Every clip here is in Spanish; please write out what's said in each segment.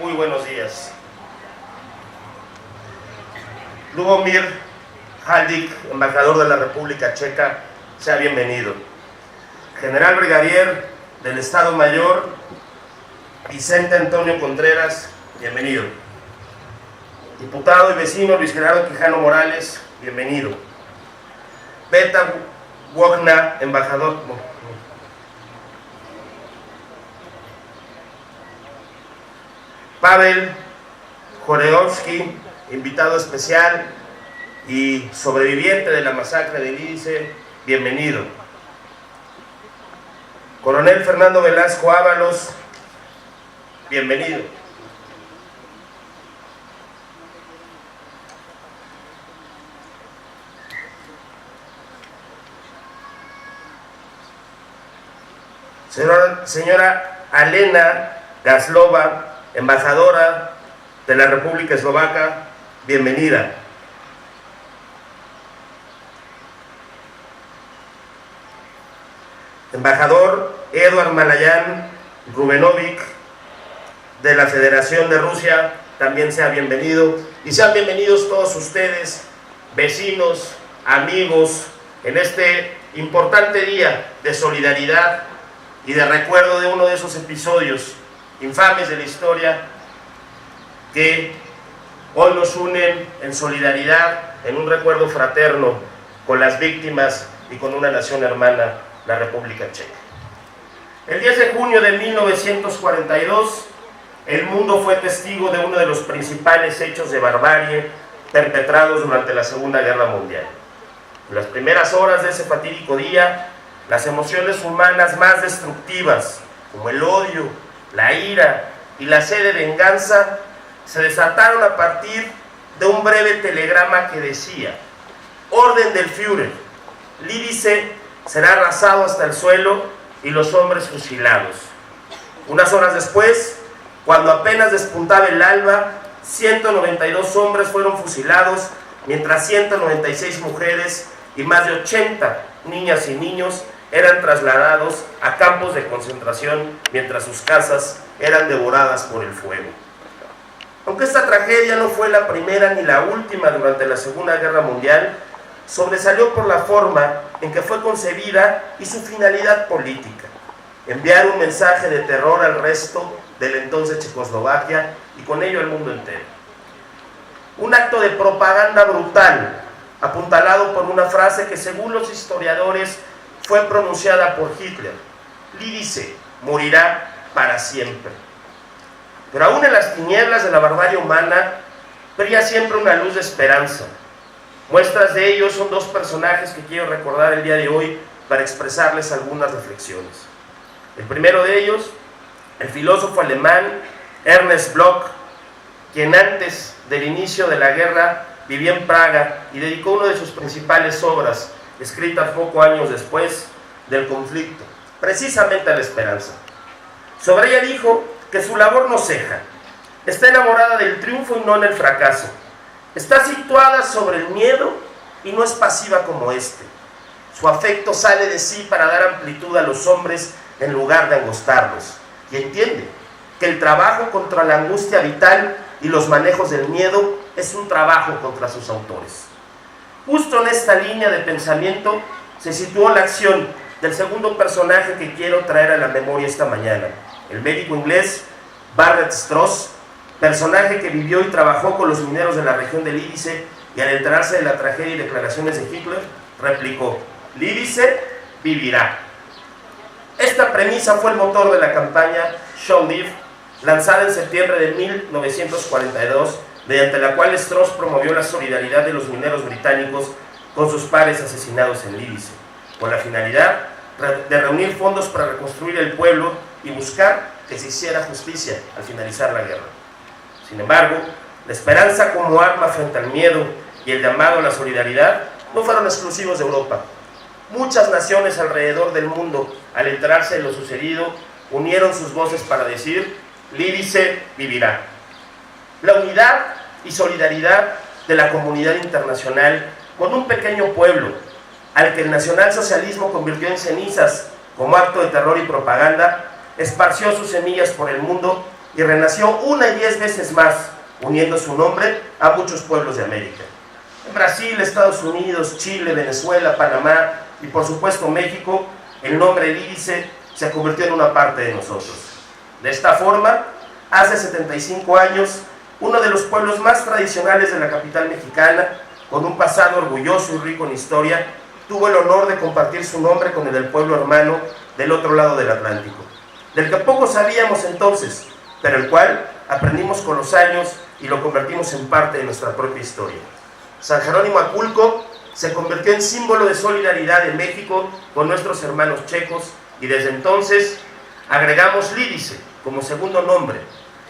Muy buenos días. Lubomir Haldik, embajador de la República Checa, sea bienvenido. General Brigadier del Estado Mayor, Vicente Antonio Contreras, bienvenido. Diputado y vecino Luis Gerardo Quijano Morales, bienvenido. Beta Wogna, embajador. Pavel Jorejovsky, invitado especial y sobreviviente de la masacre de Lídice, bienvenido. Coronel Fernando Velasco Ábalos, bienvenido. Señora Alena Gaslova, embajadora de la República Eslovaca, bienvenida. Embajador Eduard Malayan Rubenovic, de la Federación de Rusia, también sea bienvenido. Y sean bienvenidos todos ustedes, vecinos, amigos, en este importante día de solidaridad y de recuerdo de uno de esos episodios infames de la historia que hoy nos unen en solidaridad, en un recuerdo fraterno con las víctimas y con una nación hermana, la República Checa. El 10 de junio de 1942, el mundo fue testigo de uno de los principales hechos de barbarie perpetrados durante la Segunda Guerra Mundial. En las primeras horas de ese fatídico día, las emociones humanas más destructivas, como el odio, la ira y la sed de venganza, se desataron a partir de un breve telegrama que decía: orden del Führer, Lídice será arrasado hasta el suelo y los hombres fusilados. Unas horas después, cuando apenas despuntaba el alba, 192 hombres fueron fusilados, mientras 196 mujeres y más de 80 niñas y niños eran trasladados a campos de concentración mientras sus casas eran devoradas por el fuego. Aunque esta tragedia no fue la primera ni la última durante la Segunda Guerra Mundial, sobresalió por la forma en que fue concebida y su finalidad política: enviar un mensaje de terror al resto de la entonces Checoslovaquia y con ello al mundo entero. Un acto de propaganda brutal, apuntalado por una frase que, según los historiadores, fue pronunciada por Hitler: Lídice morirá para siempre. Pero aún en las tinieblas de la barbarie humana brilla siempre una luz de esperanza. Muestras de ello son dos personajes que quiero recordar el día de hoy para expresarles algunas reflexiones. El primero de ellos, el filósofo alemán Ernst Bloch, quien antes del inicio de la guerra vivía en Praga y dedicó una de sus principales obras, escritas pocos años después del conflicto, precisamente a la esperanza. Sobre ella dijo que su labor no ceja, está enamorada del triunfo y no en el fracaso, está situada sobre el miedo y no es pasiva como este. Su afecto sale de sí para dar amplitud a los hombres en lugar de angostarlos, y entiende que el trabajo contra la angustia vital y los manejos del miedo es un trabajo contra sus autores. Justo en esta línea de pensamiento se situó la acción del segundo personaje que quiero traer a la memoria esta mañana, el médico inglés Barrett Strauss, personaje que vivió y trabajó con los mineros de la región de Lídice, y al enterarse de la tragedia y declaraciones de Hitler, replicó: Lídice vivirá. Esta premisa fue el motor de la campaña Show Live, lanzada en septiembre de 1942, mediante la cual Strauss promovió la solidaridad de los mineros británicos con sus pares asesinados en Lídice, con la finalidad de reunir fondos para reconstruir el pueblo y buscar que se hiciera justicia al finalizar la guerra. Sin embargo, la esperanza como arma frente al miedo y el llamado a la solidaridad no fueron exclusivos de Europa. Muchas naciones alrededor del mundo, al enterarse de lo sucedido, unieron sus voces para decir: Lídice vivirá. La unidad y solidaridad de la comunidad internacional con un pequeño pueblo al que el nacionalsocialismo convirtió en cenizas como acto de terror y propaganda, esparció sus semillas por el mundo y renació una y 10 veces más, uniendo su nombre a muchos pueblos de América. En Brasil, Estados Unidos, Chile, Venezuela, Panamá y por supuesto México, el nombre Lídice se convirtió en una parte de nosotros. De esta forma, hace 75 años, uno de los pueblos más tradicionales de la capital mexicana, con un pasado orgulloso y rico en historia, tuvo el honor de compartir su nombre con el del pueblo hermano del otro lado del Atlántico, del que poco sabíamos entonces, pero el cual aprendimos con los años y lo convertimos en parte de nuestra propia historia. San Jerónimo Aculco se convirtió en símbolo de solidaridad de México con nuestros hermanos checos y desde entonces agregamos Lídice como segundo nombre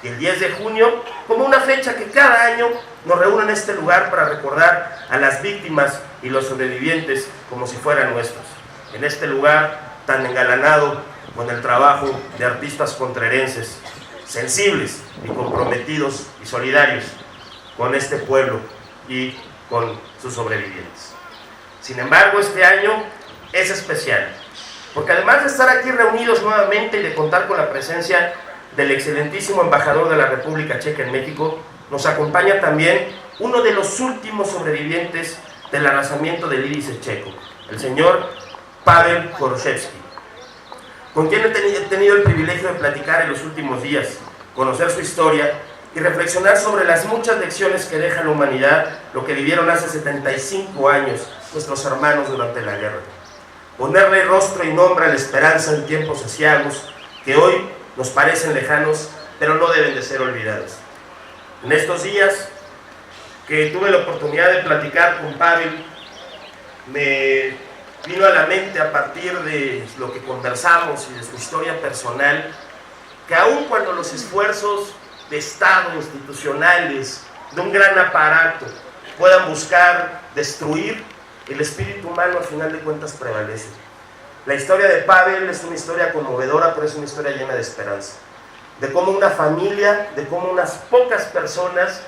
y el 10 de junio como una fecha que cada año nos reúne en este lugar para recordar a las víctimas y los sobrevivientes como si fueran nuestros. En este lugar tan engalanado con el trabajo de artistas contrerenses, sensibles y comprometidos y solidarios con este pueblo y con sus sobrevivientes. Sin embargo, este año es especial, porque además de estar aquí reunidos nuevamente y de contar con la presencia del excelentísimo embajador de la República Checa en México, nos acompaña también uno de los últimos sobrevivientes del arrasamiento del Lídice checo, el señor Pavel Koroshevsky, con quien he tenido el privilegio de platicar en los últimos días, conocer su historia y reflexionar sobre las muchas lecciones que deja a la humanidad lo que vivieron hace 75 años nuestros hermanos durante la guerra. Ponerle rostro y nombre a la esperanza en tiempos asiagos que hoy nos parecen lejanos, pero no deben de ser olvidados. En estos días que tuve la oportunidad de platicar con Pavel, me vino a la mente a partir de lo que conversamos y de su historia personal, que aun cuando los esfuerzos de Estado, institucionales, de un gran aparato, puedan buscar destruir, el espíritu humano al final de cuentas prevalece. La historia de Pavel es una historia conmovedora, pero es una historia llena de esperanza. De cómo una familia, de cómo unas pocas personas,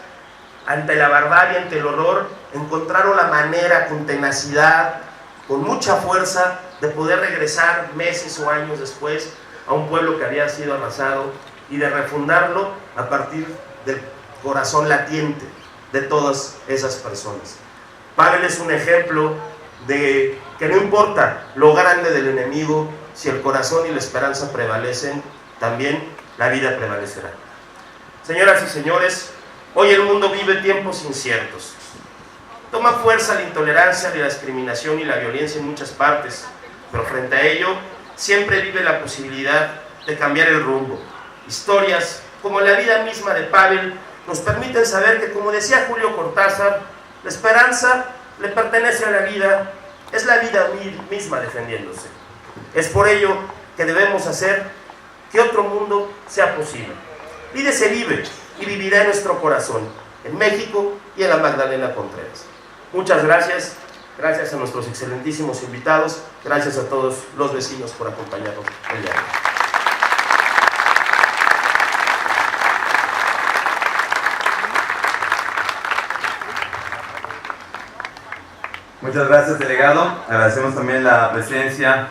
ante la barbarie, ante el horror, encontraron la manera, con tenacidad, con mucha fuerza, de poder regresar meses o años después a un pueblo que había sido arrasado y de refundarlo a partir del corazón latiente de todas esas personas. Pavel es un ejemplo de que no importa lo grande del enemigo, si el corazón y la esperanza prevalecen, también la vida prevalecerá. Señoras y señores, hoy el mundo vive tiempos inciertos. Toma fuerza la intolerancia, la discriminación y la violencia en muchas partes, pero frente a ello siempre vive la posibilidad de cambiar el rumbo. Historias como la vida misma de Pavel nos permiten saber que, como decía Julio Cortázar, la esperanza le pertenece a la vida, es la vida misma defendiéndose. Es por ello que debemos hacer que otro mundo sea posible. Lídice vive y vivirá en nuestro corazón, en México y en la Magdalena Contreras. Muchas gracias, gracias a nuestros excelentísimos invitados, gracias a todos los vecinos por acompañarnos el día de hoy. Muchas gracias, delegado. Agradecemos también la presencia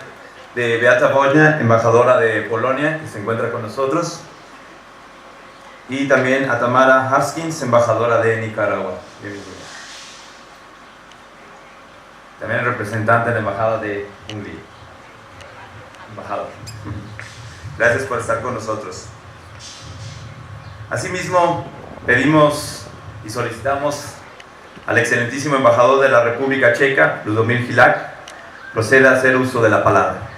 de Beata Boña, embajadora de Polonia, que se encuentra con nosotros, y también a Tamara Haskins, embajadora de Nicaragua. También el representante de la embajada de Hungría. Embajador. Gracias por estar con nosotros. Asimismo, pedimos y solicitamos al excelentísimo embajador de la República Checa, Ludomír Hilák, proceda a hacer uso de la palabra.